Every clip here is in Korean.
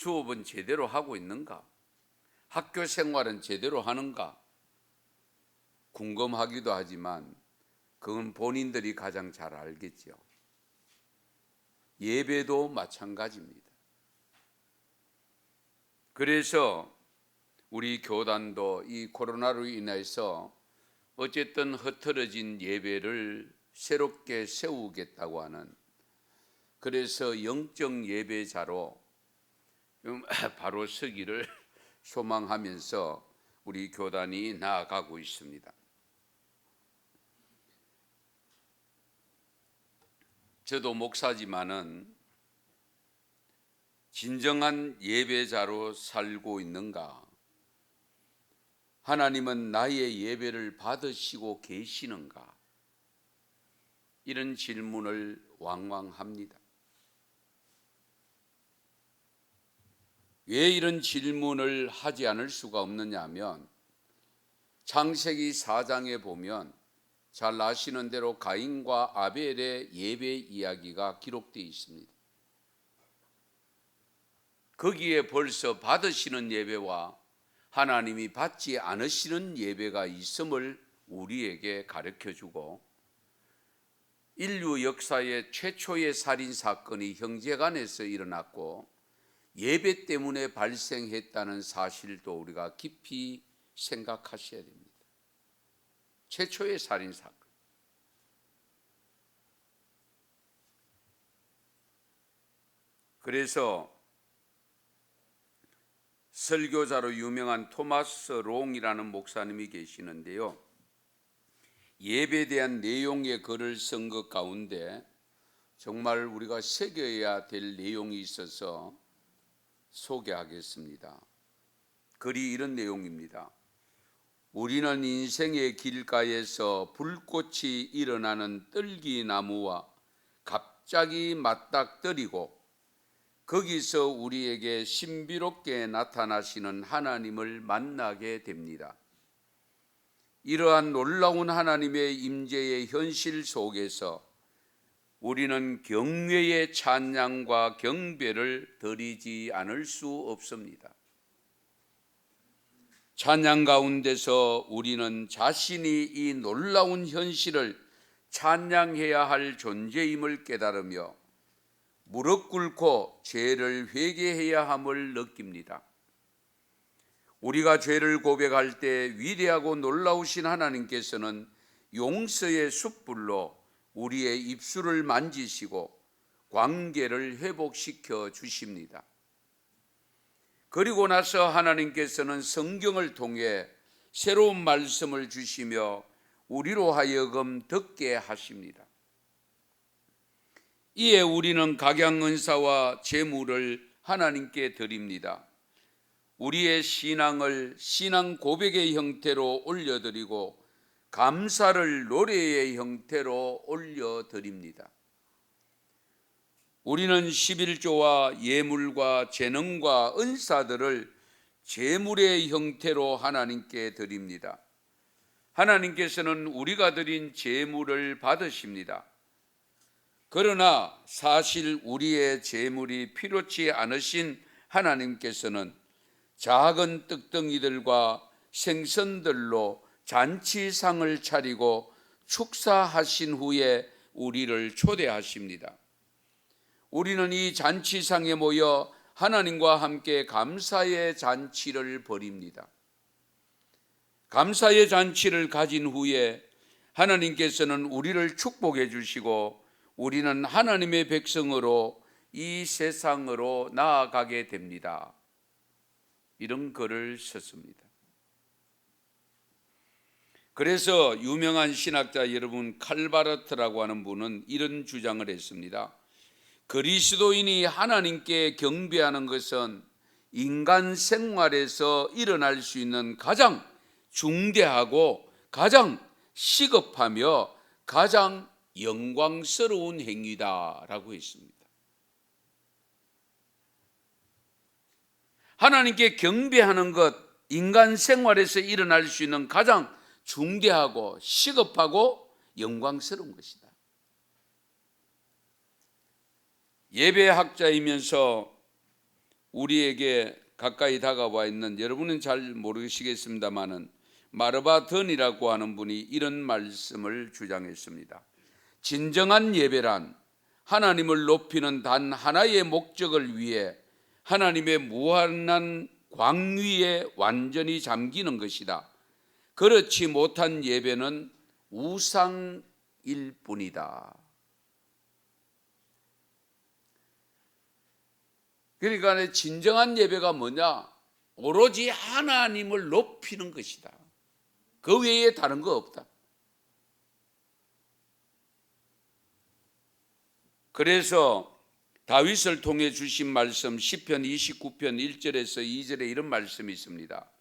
수업은 제대로 하고 있는가? 학교 생활은 제대로 하는가? 궁금하기도 하지만 그건 본인들이 가장 잘 알겠죠. 예배도 마찬가지입니다. 그래서 우리 교단도 이 코로나로 인해서 어쨌든 흐트러진 예배를 새롭게 세우겠다고 하는, 그래서 영적 예배자로 바로 서기를 소망하면서 우리 교단이 나아가고 있습니다. 저도 목사지만은 진정한 예배자로 살고 있는가? 하나님은 나의 예배를 받으시고 계시는가? 이런 질문을 왕왕합니다. 왜 이런 질문을 하지 않을 수가 없느냐 하면 창세기 4장에 보면 잘 아시는 대로 가인과 아벨의 예배 이야기가 기록되어 있습니다. 거기에 벌써 받으시는 예배와 하나님이 받지 않으시는 예배가 있음을 우리에게 가르쳐주고, 인류 역사의 최초의 살인사건이 형제간에서 일어났고 예배 때문에 발생했다는 사실도 우리가 깊이 생각하셔야 됩니다. 최초의 살인사건. 그래서 설교자로 유명한 토마스 롱이라는 목사님이 계시는데요, 예배에 대한 내용의 글을 쓴 것 가운데 정말 우리가 새겨야 될 내용이 있어서 소개하겠습니다. 글이 이런 내용입니다. 우리는 인생의 길가에서 불꽃이 일어나는 떨기나무와 갑자기 맞닥뜨리고 거기서 우리에게 신비롭게 나타나시는 하나님을 만나게 됩니다. 이러한 놀라운 하나님의 임재의 현실 속에서 우리는 경외의 찬양과 경배를 드리지 않을 수 없습니다. 찬양 가운데서 우리는 자신이 이 놀라운 현실을 찬양해야 할 존재임을 깨달으며 무릎 꿇고 죄를 회개해야 함을 느낍니다. 우리가 죄를 고백할 때 위대하고 놀라우신 하나님께서는 용서의 숯불로 우리의 입술을 만지시고 관계를 회복시켜 주십니다. 그리고 나서 하나님께서는 성경을 통해 새로운 말씀을 주시며 우리로 하여금 듣게 하십니다. 이에 우리는 각양은사와 제물을 하나님께 드립니다. 우리의 신앙을 신앙 고백의 형태로 올려드리고 감사를 노래의 형태로 올려드립니다. 우리는 11조와 예물과 재능과 은사들을 제물의 형태로 하나님께 드립니다. 하나님께서는 우리가 드린 제물을 받으십니다. 그러나 사실 우리의 제물이 필요치 않으신 하나님께서는 작은 떡덩이들과 생선들로 잔치상을 차리고 축사하신 후에 우리를 초대하십니다. 우리는 이 잔치상에 모여 하나님과 함께 감사의 잔치를 벌입니다. 감사의 잔치를 가진 후에 하나님께서는 우리를 축복해 주시고 우리는 하나님의 백성으로 이 세상으로 나아가게 됩니다. 이런 글을 썼습니다. 그래서 유명한 신학자 여러분 칼바르트라고 하는 분은 이런 주장을 했습니다. 그리스도인이 하나님께 경배하는 것은 인간 생활에서 일어날 수 있는 가장 중대하고 가장 시급하며 가장 영광스러운 행위다라고 했습니다. 하나님께 경배하는 것, 인간 생활에서 일어날 수 있는 가장 중대하고 시급하고 영광스러운 것이다. 예배학자이면서 우리에게 가까이 다가와 있는, 여러분은 잘 모르시겠습니다마는 마르바던이라고 하는 분이 이런 말씀을 주장했습니다. 진정한 예배란 하나님을 높이는 단 하나의 목적을 위해 하나님의 무한한 광위에 완전히 잠기는 것이다. 그렇지 못한 예배는 우상일 뿐이다. 그러니까 진정한 예배가 뭐냐? 오로지 하나님을 높이는 것이다. 그 외에 다른 거 없다. 그래서 다윗을 통해 주신 말씀 시편 29편 1절에서 2절에 이런 말씀이 있습니다.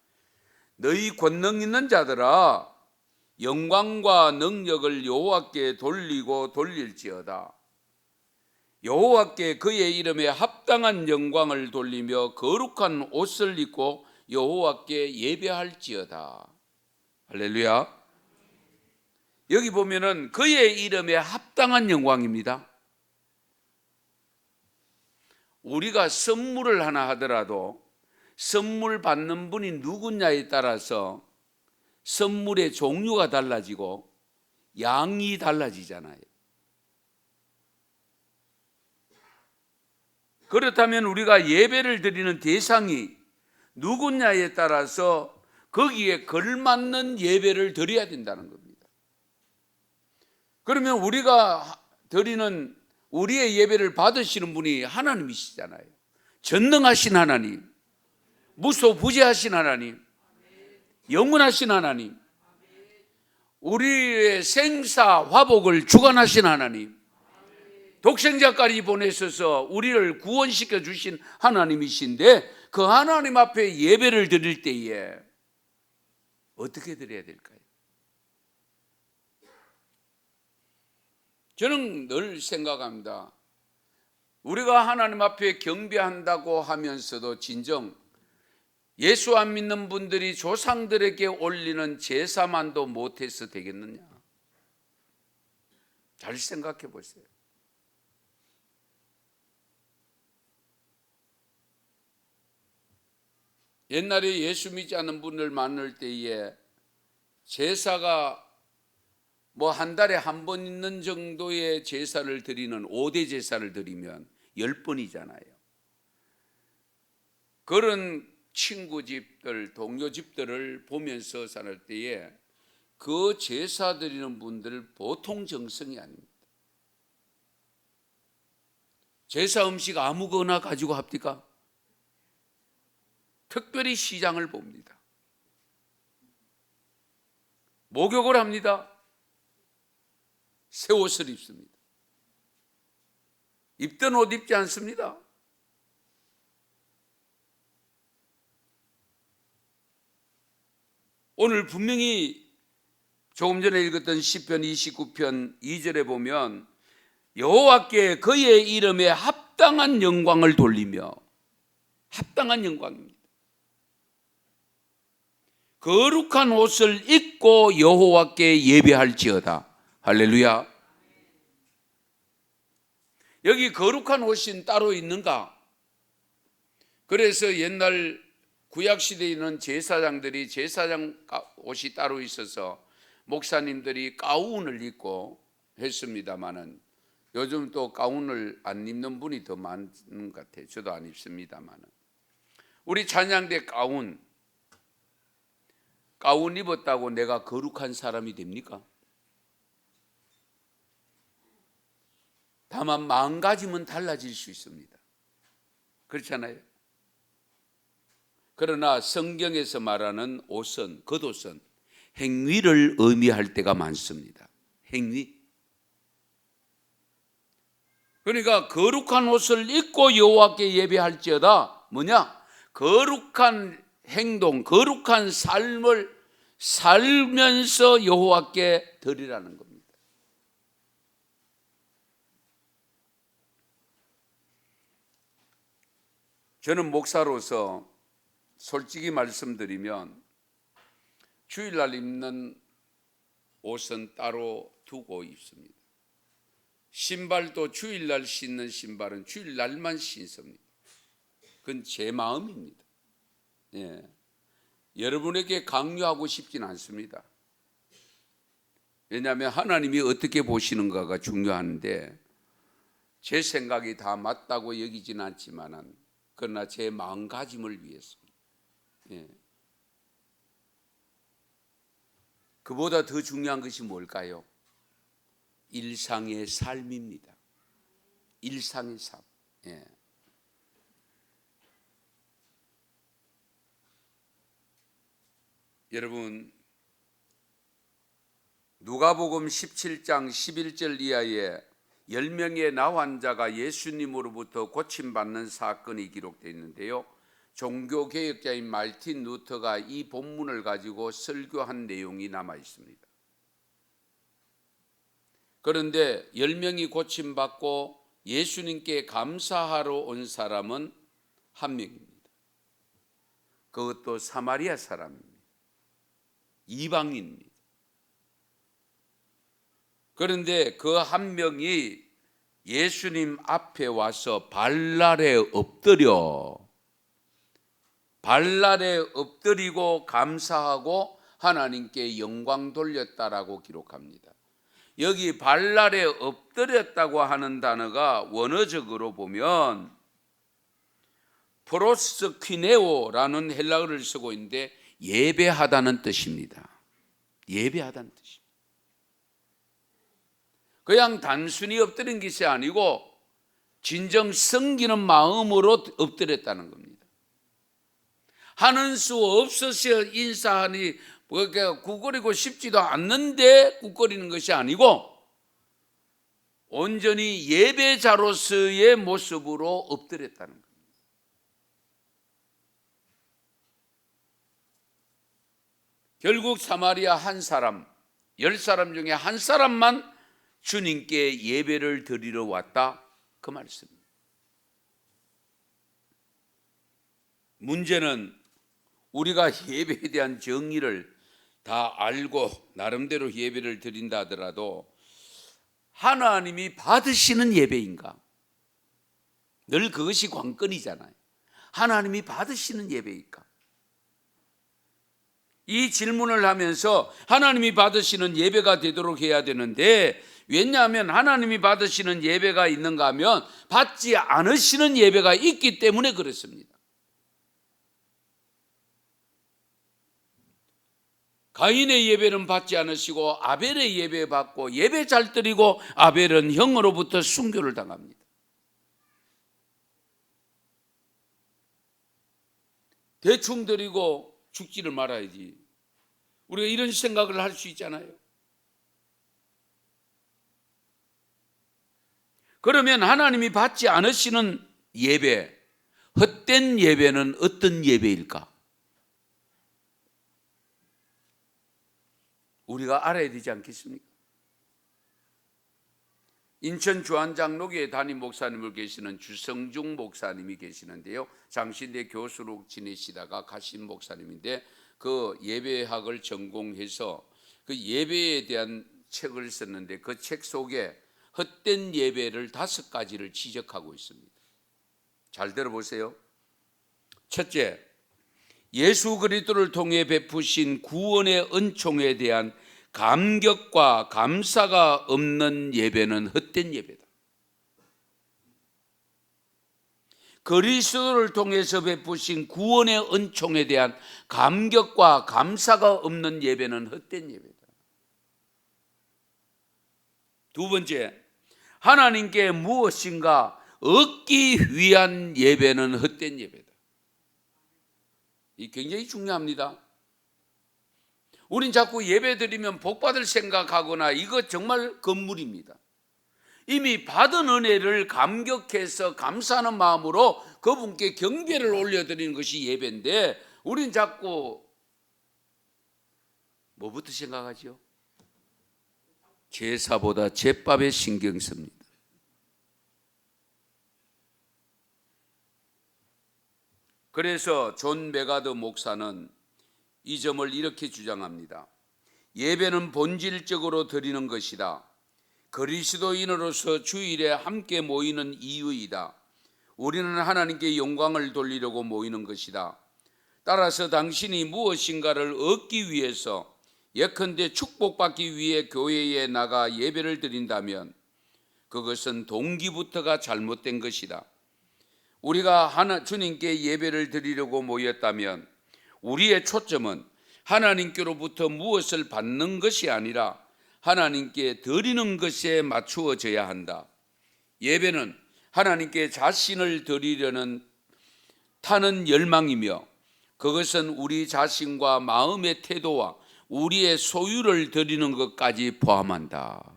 너희 권능 있는 자들아 영광과 능력을 여호와께 돌리고 돌릴지어다. 여호와께 그의 이름에 합당한 영광을 돌리며 거룩한 옷을 입고 여호와께 예배할지어다. 할렐루야. 여기 보면은 그의 이름에 합당한 영광입니다. 우리가 선물을 하나 하더라도 선물 받는 분이 누구냐에 따라서 선물의 종류가 달라지고 양이 달라지잖아요. 그렇다면 우리가 예배를 드리는 대상이 누구냐에 따라서 거기에 걸맞는 예배를 드려야 된다는 겁니다. 그러면 우리가 드리는 우리의 예배를 받으시는 분이 하나님이시잖아요. 전능하신 하나님, 무소부재하신 하나님, 영원하신 하나님, 우리의 생사 화복을 주관하신 하나님, 독생자까지 보내셔서 우리를 구원시켜 주신 하나님이신데 그 하나님 앞에 예배를 드릴 때에 어떻게 드려야 될까요? 저는 늘 생각합니다. 우리가 하나님 앞에 경배한다고 하면서도 진정 예수 안 믿는 분들이 조상들에게 올리는 제사만도 못해서 되겠느냐? 잘 생각해 보세요. 옛날에 예수 믿지 않는 분들 많을 때에 제사가 뭐 한 달에 한 번 있는 정도의 제사를 드리는 5대 제사를 드리면 10번이잖아요. 그런 친구 집들, 동료 집들을 보면서 살 때에 그 제사 드리는 분들 보통 정성이 아닙니다. 제사 음식 아무거나 가지고 합니까? 특별히 시장을 봅니다. 목욕을 합니다. 새 옷을 입습니다. 입던 옷 입지 않습니다. 오늘 분명히 조금 전에 읽었던 시편 29편 2절에 보면 여호와께 그의 이름에 합당한 영광을 돌리며, 합당한 영광입니다. 거룩한 옷을 입고 여호와께 예배할지어다. 할렐루야. 여기 거룩한 옷이 따로 있는가? 그래서 옛날 구약시대에는 제사장들이 제사장 옷이 따로 있어서 목사님들이 가운을 입고 했습니다마는 요즘 또 가운을 안 입는 분이 더 많은 것 같아요. 저도 안 입습니다마는. 우리 찬양대 가운 입었다고 내가 거룩한 사람이 됩니까? 다만 마음가짐은 달라질 수 있습니다. 그렇잖아요. 그러나 성경에서 말하는 옷은, 겉옷은 행위를 의미할 때가 많습니다. 행위. 그러니까 거룩한 옷을 입고 여호와께 예배할지어다. 뭐냐? 거룩한 행동, 거룩한 삶을 살면서 여호와께 드리라는 겁니다. 저는 목사로서 솔직히 말씀드리면 주일날 입는 옷은 따로 두고 입습니다. 신발도 주일날 신는 신발은 주일날만 신습니다. 그건 제 마음입니다. 예. 여러분에게 강요하고 싶진 않습니다. 왜냐하면 하나님이 어떻게 보시는가가 중요한데 제 생각이 다 맞다고 여기진 않지만은 그러나 제 마음가짐을 위해서. 예. 그보다 더 중요한 것이 뭘까요? 일상의 삶입니다. 일상의 삶. 예. 여러분, 누가복음 17장 11절 이하에 10명의 나 환자가 예수님으로부터 고침받는 사건이 기록되어 있는데요. 종교개혁자인 마르틴 루터가 이 본문을 가지고 설교한 내용이 남아 있습니다. 그런데 10명이 고침받고 예수님께 감사하러 온 사람은 한 명입니다. 그것도 사마리아 사람입니다. 이방인입니다. 그런데 그 한 명이 예수님 앞에 와서 발날에 엎드리고 감사하고 하나님께 영광 돌렸다라고 기록합니다. 여기 발날에 엎드렸다고 하는 단어가 원어적으로 보면 프로스퀴네오라는 헬라어를 쓰고 있는데 예배하다는 뜻입니다. 예배하다는 뜻입니다. 그냥 단순히 엎드린 것이 아니고 진정 섬기는 마음으로 엎드렸다는 겁니다. 하는 수 없어서 인사하니 구거리고 싶지도 않는데 구거리는 것이 아니고 온전히 예배자로서의 모습으로 엎드렸다는 겁니다. 결국 사마리아 한 사람, 10사람 중에 한 사람만 주님께 예배를 드리러 왔다, 그 말씀입니다. 문제는 우리가 예배에 대한 정의를 다 알고 나름대로 예배를 드린다 하더라도 하나님이 받으시는 예배인가? 늘 그것이 관건이잖아요. 하나님이 받으시는 예배일까? 이 질문을 하면서 하나님이 받으시는 예배가 되도록 해야 되는데, 왜냐하면 하나님이 받으시는 예배가 있는가 하면 받지 않으시는 예배가 있기 때문에 그렇습니다. 가인의 예배는 받지 않으시고 아벨의 예배 받고, 예배 잘 드리고 아벨은 형으로부터 순교를 당합니다. 대충 드리고 죽지를 말아야지. 우리가 이런 생각을 할 수 있잖아요. 그러면 하나님이 받지 않으시는 예배, 헛된 예배는 어떤 예배일까? 우리가 알아야 되지 않겠습니까? 인천 주안장로교회 담임 목사님을 계시는 주성중 목사님이 계시는데요. 장신대 교수로 지내시다가 가신 목사님인데 그 예배학을 전공해서 그 예배에 대한 책을 썼는데 그 책 속에 헛된 예배를 5가지를 지적하고 있습니다. 잘 들어보세요. 첫째, 예수 그리스도를 통해 베푸신 구원의 은총에 대한 감격과 감사가 없는 예배는 헛된 예배다. 그리스도를 통해서 베푸신 구원의 은총에 대한 감격과 감사가 없는 예배는 헛된 예배다. 두 번째, 하나님께 무엇인가 얻기 위한 예배는 헛된 예배다. 이 굉장히 중요합니다. 우린 자꾸 예배 드리면 복 받을 생각하거나 이거 정말 건물입니다. 이미 받은 은혜를 감격해서 감사하는 마음으로 그분께 경배를 올려드리는 것이 예배인데 우린 자꾸 뭐부터 생각하죠? 제사보다 제밥에 신경 씁니다. 그래서 존 메가드 목사는 이 점을 이렇게 주장합니다. 예배는 본질적으로 드리는 것이다. 그리스도인으로서 주일에 함께 모이는 이유이다. 우리는 하나님께 영광을 돌리려고 모이는 것이다. 따라서 당신이 무엇인가를 얻기 위해서 예컨대 축복받기 위해 교회에 나가 예배를 드린다면 그것은 동기부터가 잘못된 것이다. 우리가 주님께 예배를 드리려고 모였다면 우리의 초점은 하나님께로부터 무엇을 받는 것이 아니라 하나님께 드리는 것에 맞추어져야 한다. 예배는 하나님께 자신을 드리려는 타는 열망이며 그것은 우리 자신과 마음의 태도와 우리의 소유를 드리는 것까지 포함한다.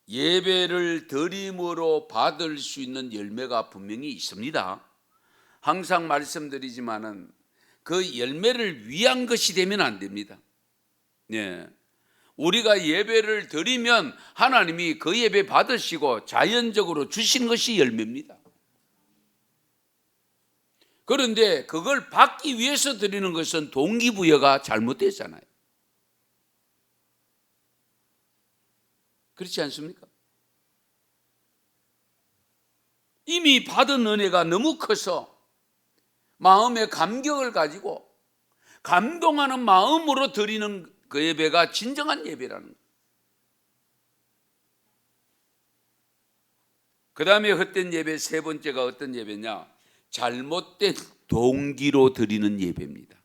예배를 드림으로 받을 수 있는 열매가 분명히 있습니다. 항상 말씀드리지만은 그 열매를 위한 것이 되면 안 됩니다. 네. 우리가 예배를 드리면 하나님이 그 예배 받으시고 자연적으로 주신 것이 열매입니다. 그런데 그걸 받기 위해서 드리는 것은 동기부여가 잘못됐잖아요. 그렇지 않습니까? 이미 받은 은혜가 너무 커서 마음의 감격을 가지고 감동하는 마음으로 드리는 그 예배가 진정한 예배라는 거예요. 그 다음에 헛된 예배 세 번째가 어떤 예배냐? 잘못된 동기로 드리는 예배입니다.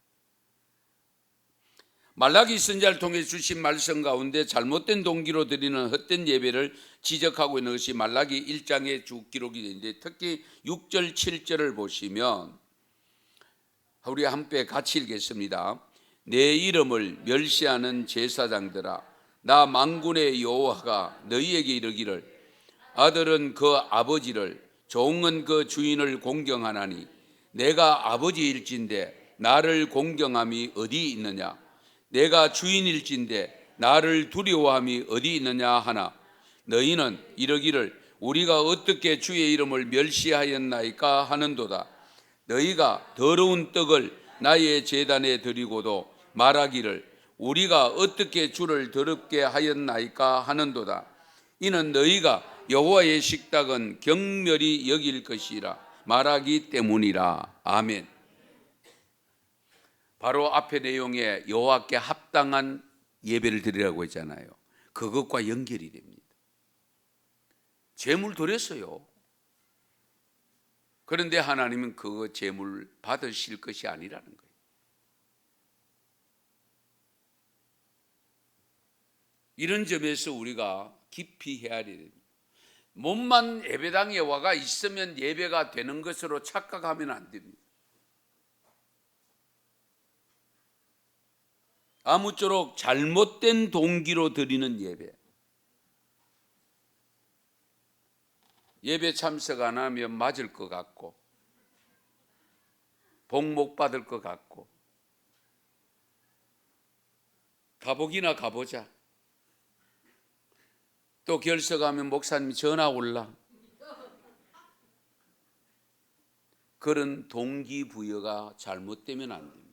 말라기 선지자를 통해 주신 말씀 가운데 잘못된 동기로 드리는 헛된 예배를 지적하고 있는 것이 말라기 1장에 쭉 기록이 되는데 특히 6절 7절을 보시면 우리 함께 같이 읽겠습니다. 내 이름을 멸시하는 제사장들아 나 만군의 여호와가 너희에게 이르기를 아들은 그 아버지를 종은 그 주인을 공경하나니 내가 아버지일진데 나를 공경함이 어디 있느냐 내가 주인일진데 나를 두려워함이 어디 있느냐 하나 너희는 이르기를 우리가 어떻게 주의 이름을 멸시하였나이까 하는도다. 너희가 더러운 떡을 나의 제단에 드리고도 말하기를 우리가 어떻게 주를 더럽게 하였나이까 하는도다. 이는 너희가 여호와의 식탁은 경멸히 여길 것이라 말하기 때문이라. 아멘. 바로 앞의 내용에 여호와께 합당한 예배를 드리라고 했잖아요. 그것과 연결이 됩니다. 제물 드렸어요. 그런데 하나님은 그 제물 받으실 것이 아니라는 거예요. 이런 점에서 우리가 깊이 헤아려야 됩니다. 몸만 예배당에 와가 있으면 예배가 되는 것으로 착각하면 안 됩니다. 아무쪼록 잘못된 동기로 드리는 예배 참석 안 하면 맞을 것 같고 복 못 받을 것 같고 가보기나 가보자. 또 결석하면 목사님이 전화 올라. 그런 동기부여가 잘못되면 안 됩니다.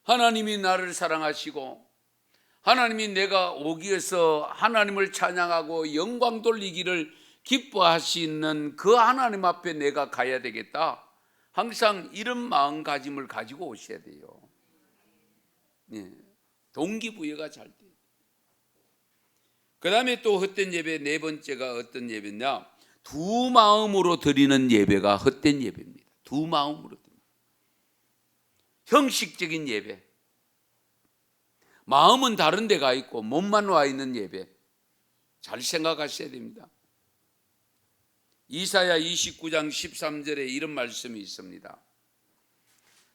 하나님이 나를 사랑하시고 하나님이 내가 오기 위해서 하나님을 찬양하고 영광 돌리기를 기뻐하시는 그 하나님 앞에 내가 가야 되겠다. 항상 이런 마음가짐을 가지고 오셔야 돼요. 네. 동기부여가 잘 돼요. 그 다음에 또 헛된 예배 네 번째가 어떤 예배냐? 두 마음으로 드리는 예배가 헛된 예배입니다. 두 마음으로 드립니다. 형식적인 예배, 마음은 다른 데가 있고 몸만 와 있는 예배, 잘 생각하셔야 됩니다. 이사야 29장 13절에 이런 말씀이 있습니다.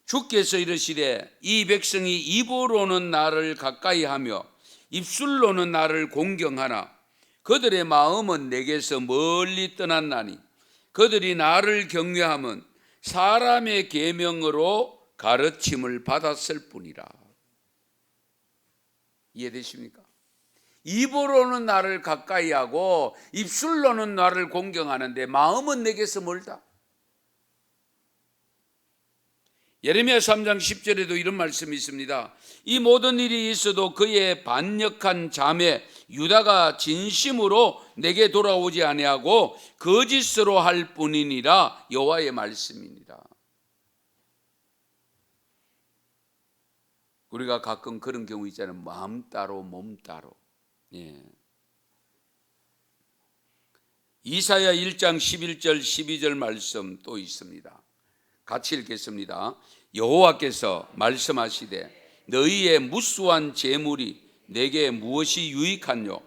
주께서 이르시되 이 백성이 입으로는 나를 가까이하며 입술로는 나를 공경하나 그들의 마음은 내게서 멀리 떠났나니 그들이 나를 경외함은 사람의 계명으로 가르침을 받았을 뿐이라. 이해되십니까? 입으로는 나를 가까이하고 입술로는 나를 공경하는데 마음은 내게서 멀다. 예레미야 3장 10절에도 이런 말씀이 있습니다. 이 모든 일이 있어도 그의 반역한 자매 유다가 진심으로 내게 돌아오지 아니하고 거짓으로 할 뿐이니라. 여호와의 말씀이니라. 우리가 가끔 그런 경우 있잖아요. 마음 따로 몸 따로. 예. 이사야 1장 11절 12절 말씀 또 있습니다. 같이 읽겠습니다. 여호와께서 말씀하시되 너희의 무수한 재물이 내게 무엇이 유익하뇨?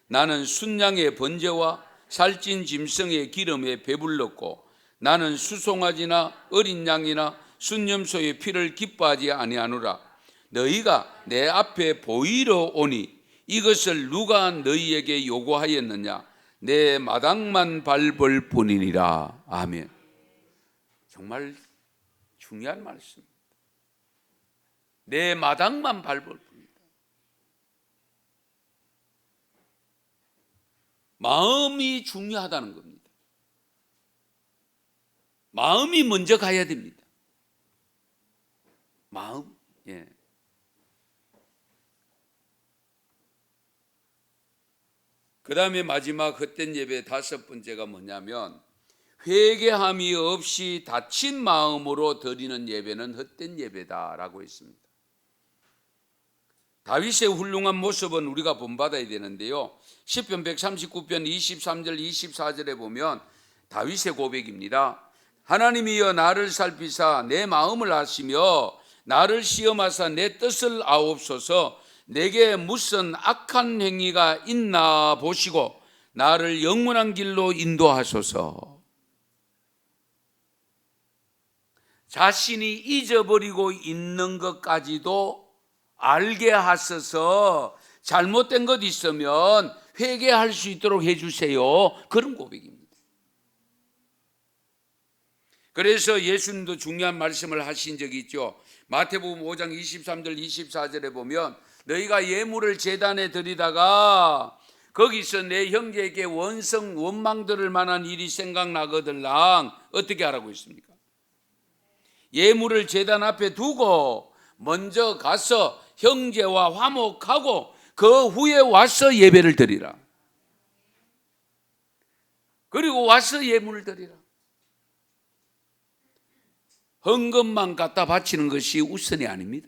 나는 순양의 번제와 살찐 짐승의 기름에 배불렀고 나는 수송아지나 어린 양이나 순염소의 피를 기뻐하지 아니하노라. 너희가 내 앞에 보이러 오니 이것을 누가 너희에게 요구하였느냐? 내 마당만 밟을 뿐이니라. 아멘. 정말 중요한 말씀입니다. 내 마당만 밟을 뿐이다. 마음이 중요하다는 겁니다. 마음이 먼저 가야 됩니다. 마음. 예. 그 다음에 마지막 헛된 예배 다섯 번째가 뭐냐면 회개함이 없이 다친 마음으로 드리는 예배는 헛된 예배다라고 했습니다. 다윗의 훌륭한 모습은 우리가 본받아야 되는데요. 시편 139편 23절 24절에 보면 다윗의 고백입니다. 하나님이여 나를 살피사 내 마음을 아시며 나를 시험하사 내 뜻을 아옵소서. 내게 무슨 악한 행위가 있나 보시고 나를 영원한 길로 인도하소서. 자신이 잊어버리고 있는 것까지도 알게 하셔서 잘못된 것 있으면 회개할 수 있도록 해주세요. 그런 고백입니다. 그래서 예수님도 중요한 말씀을 하신 적이 있죠. 마태복음 5장 23절 24절에 보면 너희가 예물을 제단에 드리다가 거기서 내 형제에게 원망 들을 만한 일이 생각나거들랑 어떻게 하라고 했습니까? 예물을 제단 앞에 두고 먼저 가서 형제와 화목하고 그 후에 와서 예배를 드리라. 그리고 와서 예물을 드리라. 헌금만 갖다 바치는 것이 우선이 아닙니다.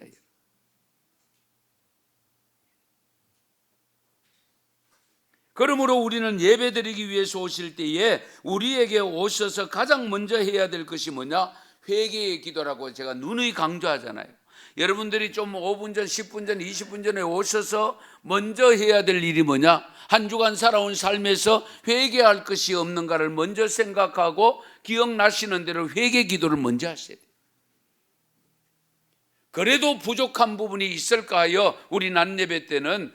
그러므로 우리는 예배드리기 위해서 오실 때에 우리에게 오셔서 가장 먼저 해야 될 것이 뭐냐? 회개의 기도라고 제가 누누이 강조하잖아요. 여러분들이 좀 5분 전, 10분 전, 20분 전에 오셔서 먼저 해야 될 일이 뭐냐? 한 주간 살아온 삶에서 회개할 것이 없는가를 먼저 생각하고 기억나시는 대로 회개 기도를 먼저 하셔야 돼요. 그래도 부족한 부분이 있을까 하여 우리 낮 예배 때는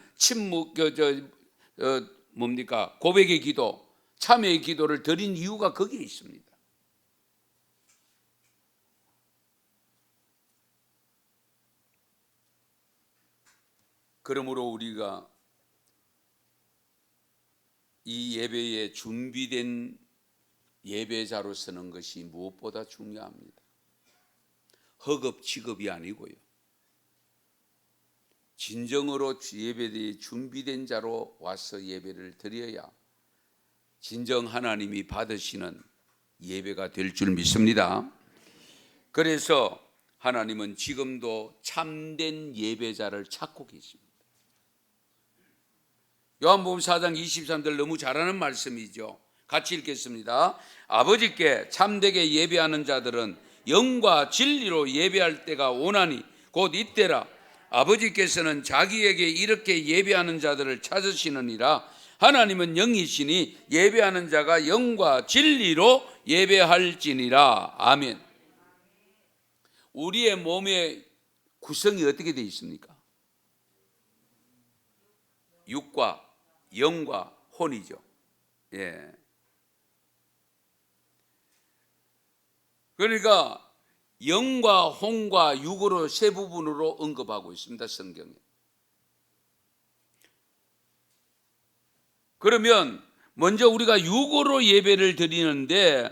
고백의 기도, 참회의 기도를 드린 이유가 거기에 있습니다. 그러므로 우리가 이 예배에 준비된 예배자로 서는 것이 무엇보다 중요합니다. 허겁지겁이 아니고요. 진정으로 예배에 준비된 자로 와서 예배를 드려야 진정 하나님이 받으시는 예배가 될 줄 믿습니다. 그래서 하나님은 지금도 참된 예배자를 찾고 계십니다. 요한복음 4장 23절 너무 잘하는 말씀이죠. 같이 읽겠습니다. 아버지께 참되게 예배하는 자들은 영과 진리로 예배할 때가 오나니 곧 이때라. 아버지께서는 자기에게 이렇게 예배하는 자들을 찾으시느니라. 하나님은 영이시니 예배하는 자가 영과 진리로 예배할지니라. 아멘. 우리의 몸의 구성이 어떻게 되어 있습니까? 육과 영과 혼이죠. 예. 그러니까 영과 혼과 육으로 세 부분으로 언급하고 있습니다. 성경에. 그러면 먼저 우리가 육으로 예배를 드리는데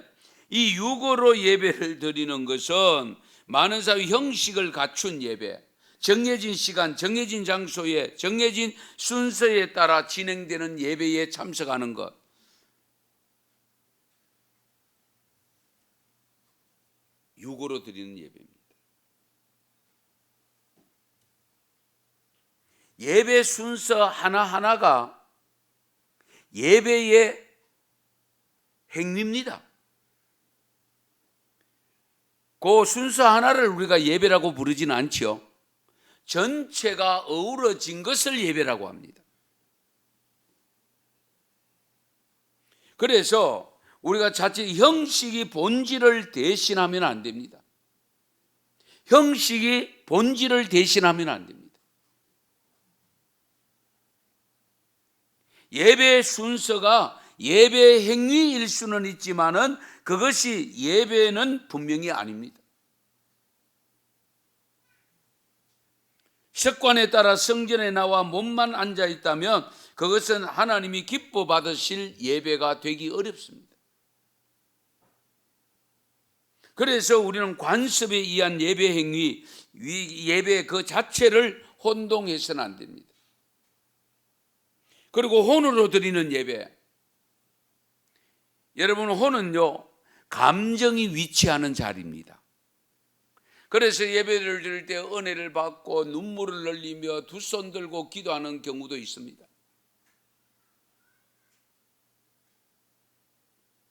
이 육으로 예배를 드리는 것은 많은 사회 형식을 갖춘 예배, 정해진 시간, 정해진 장소에, 정해진 순서에 따라 진행되는 예배에 참석하는 것, 유고로 드리는 예배입니다. 예배 순서 하나하나가 예배의 행위입니다. 그 순서 하나를 우리가 예배라고 부르지는 않죠. 전체가 어우러진 것을 예배라고 합니다. 그래서 우리가 자칫 형식이 본질을 대신하면 안 됩니다. 형식이 본질을 대신하면 안 됩니다. 예배의 순서가 예배 행위일 수는 있지만은 그것이 예배는 분명히 아닙니다. 습관에 따라 성전에 나와 몸만 앉아 있다면 그것은 하나님이 기뻐 받으실 예배가 되기 어렵습니다. 그래서 우리는 관습에 의한 예배 행위, 예배 그 자체를 혼동해서는 안 됩니다. 그리고 혼으로 드리는 예배, 여러분, 혼은요 감정이 위치하는 자리입니다. 그래서 예배를 드릴 때 은혜를 받고 눈물을 흘리며 두 손 들고 기도하는 경우도 있습니다.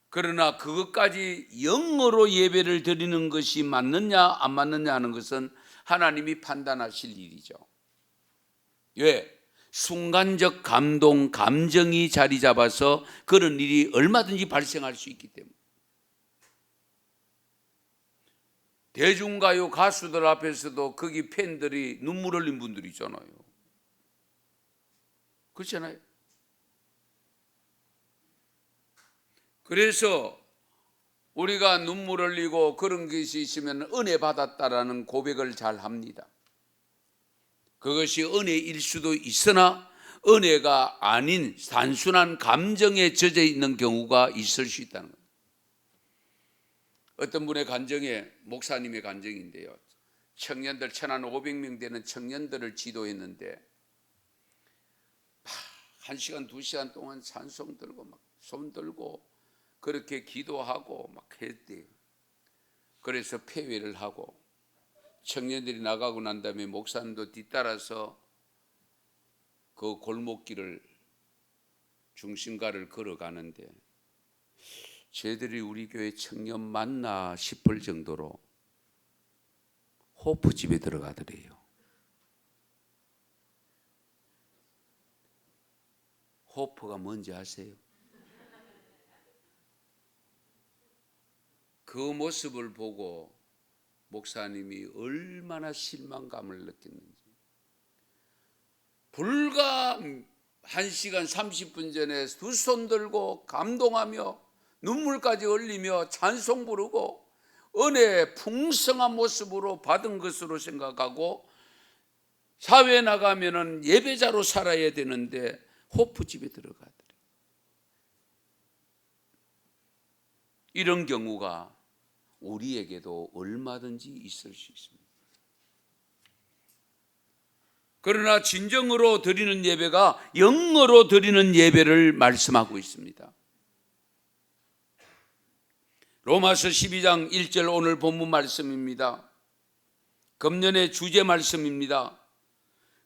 그러나 그것까지 영어로 예배를 드리는 것이 맞느냐 안 맞느냐 하는 것은 하나님이 판단하실 일이죠. 왜? 순간적 감동, 감정이 자리 잡아서 그런 일이 얼마든지 발생할 수 있기 때문에. 대중가요 가수들 앞에서도 거기 팬들이 눈물 흘린 분들이 있잖아요. 그렇잖아요. 그래서 우리가 눈물 흘리고 그런 것이 있으면 은혜 받았다라는 고백을 잘 합니다. 그것이 은혜일 수도 있으나 은혜가 아닌 단순한 감정에 젖어 있는 경우가 있을 수 있다는 거예요. 어떤 분의 간증에, 목사님의 간증인데요, 청년들 1,500명 되는 청년들을 지도했는데 1시간 2시간 동안 찬송 들고 막 손 들고 그렇게 기도하고 막 했대요. 그래서 폐회를 하고 청년들이 나가고 난 다음에 목사님도 뒤따라서 그 골목길을 중심가를 걸어가는데 쟤들이 우리 교회 청년 맞나 싶을 정도로 호프 집에 들어가더래요. 호프가 뭔지 아세요? 그 모습을 보고 목사님이 얼마나 실망감을 느꼈는지. 불과 1시간 30분 전에 두 손 들고 감동하며 눈물까지 흘리며 찬송 부르고 은혜 풍성한 모습으로 받은 것으로 생각하고 사회에 나가면은 예배자로 살아야 되는데 호프집에 들어가더래. 이런 경우가 우리에게도 얼마든지 있을 수 있습니다. 그러나 진정으로 드리는 예배가 영어로 드리는 예배를 말씀하고 있습니다. 로마서 12장 1절 오늘 본문 말씀입니다. 금년의 주제 말씀입니다.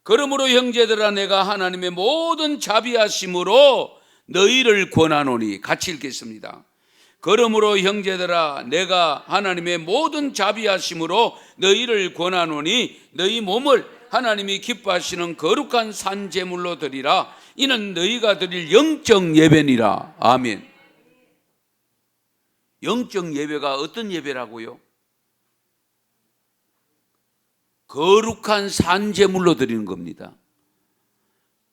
그러므로 형제들아 내가 하나님의 모든 자비하심으로 너희를 권하노니, 같이 읽겠습니다. 그러므로 형제들아 내가 하나님의 모든 자비하심으로 너희를 권하노니 너희 몸을 하나님이 기뻐하시는 거룩한 산 제물로 드리라. 이는 너희가 드릴 영적 예배니라. 아멘. 영적 예배가 어떤 예배라고요? 거룩한 산 제물로 드리는 겁니다.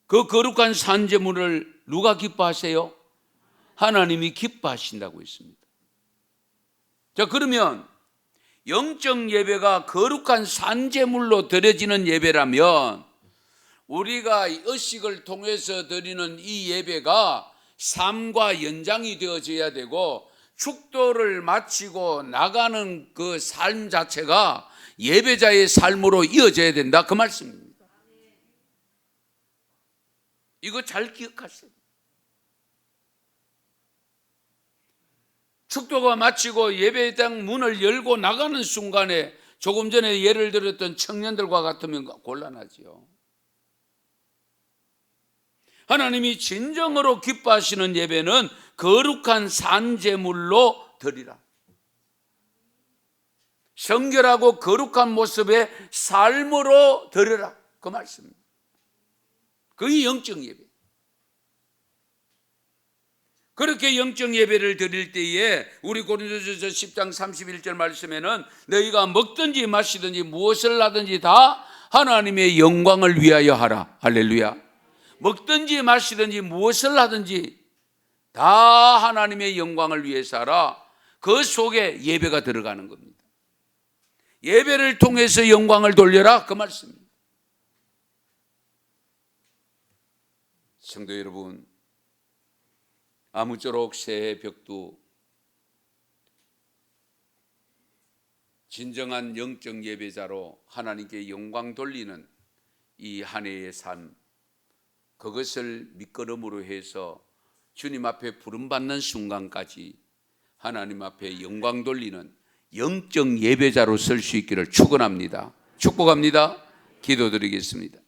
그 거룩한 산 제물을 누가 기뻐하세요? 하나님이 기뻐하신다고 했습니다. 자, 그러면 영적 예배가 거룩한 산제물로 드려지는 예배라면 우리가 의식을 통해서 드리는 이 예배가 삶과 연장이 되어져야 되고 축도를 마치고 나가는 그 삶 자체가 예배자의 삶으로 이어져야 된다, 그 말씀입니다. 이거 잘 기억하세요. 축도가 마치고 예배당 문을 열고 나가는 순간에 조금 전에 예를 들었던 청년들과 같으면 곤란하지요. 하나님이 진정으로 기뻐하시는 예배는 거룩한 산제물로 드리라. 성결하고 거룩한 모습의 삶으로 드려라, 그 말씀입니다. 그게 영적 예배. 그렇게 영적 예배를 드릴 때에 우리 고린도전서 10장 31절 말씀에는 너희가 먹든지 마시든지 무엇을 하든지 다 하나님의 영광을 위하여 하라. 할렐루야. 먹든지 마시든지 무엇을 하든지 다 하나님의 영광을 위해서 하라. 그 속에 예배가 들어가는 겁니다. 예배를 통해서 영광을 돌려라, 그 말씀입니다. 성도 여러분, 아무쪼록 새해 벽두 진정한 영적 예배자로 하나님께 영광 돌리는 이 한 해의 삶, 그것을 밑거름으로 해서 주님 앞에 부름받는 순간까지 하나님 앞에 영광 돌리는 영적 예배자로 설 수 있기를 축원합니다. 축복합니다. 기도드리겠습니다.